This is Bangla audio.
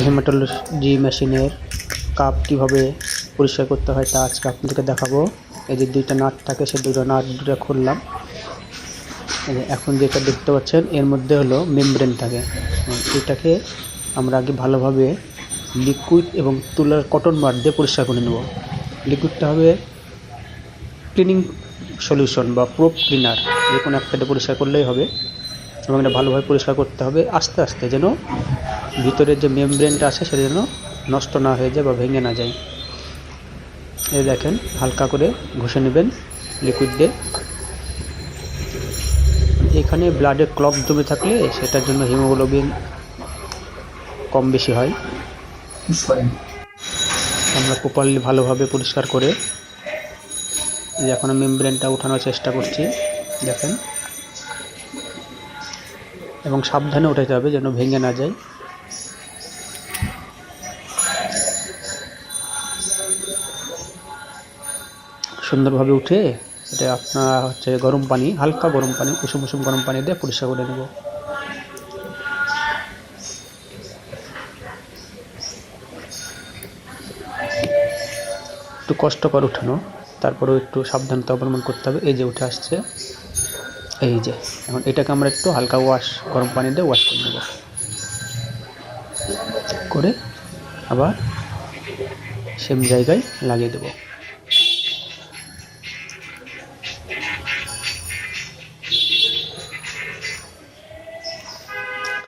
হেমাটোলজি মেশিনের কাপ কীভাবে পরিষ্কার করতে হয় তা আজকে আপনাদেরকে দেখাবো। এই যে দুইটা নাট থাকে, সে দুটো নাট দুটো খুললাম। এই যে এখন যেটা দেখতে পাচ্ছেন এর মধ্যে হলো মেমব্রেন থাকে। এটাকে আমরা আগে ভালোভাবে লিকুইড এবং তুলার কটন বার দিয়ে পরিষ্কার করে নেব। লিকুইডটা হবে ক্লিনিং সলিউশন বা প্রোপ ক্লিনার, যে কোনো একটাতে পরিষ্কার করলেই হবে এবং এটা ভালোভাবে পরিষ্কার করতে হবে আস্তে আস্তে, যেন ভিতরের যে মেমব্রেনটা আছে সেটা যেন নষ্ট না হয়ে যায় বা ভেঙে না যায়। এই দেখেন হালকা করে ঘষে নেবেন লিকুইড দিয়ে। এখানে ব্লাডে ক্লট জমে থাকলে সেটার জন্য হিমোগ্লোবিন কম বেশি হয়। আমরা প্রপারলি ভালোভাবে পরিষ্কার করে এখন মেমব্রেনটা উঠানোর চেষ্টা করছি, দেখেন, এবং সাবধানে উঠাতে হবে যেন ভেঙে না যায়। সুন্দরভাবে উঠে এটা আপনার হচ্ছে গরম পানি, হালকা গরম পানি, কুসুম কুসুম গরম পানি দিয়ে পরিষ্কার করে নেব। একটু কষ্টকর উঠানো, তারপরেও একটু সাবধানতা অবলম্বন করতে হবে। এই যে উঠে আসছে, এই যে এখন এটাকে আমরা একটু হালকা ওয়াশ, গরম পানি দিয়ে ওয়াশ করে নেব, করে আবার সেম জায়গায় লাগিয়ে দেব।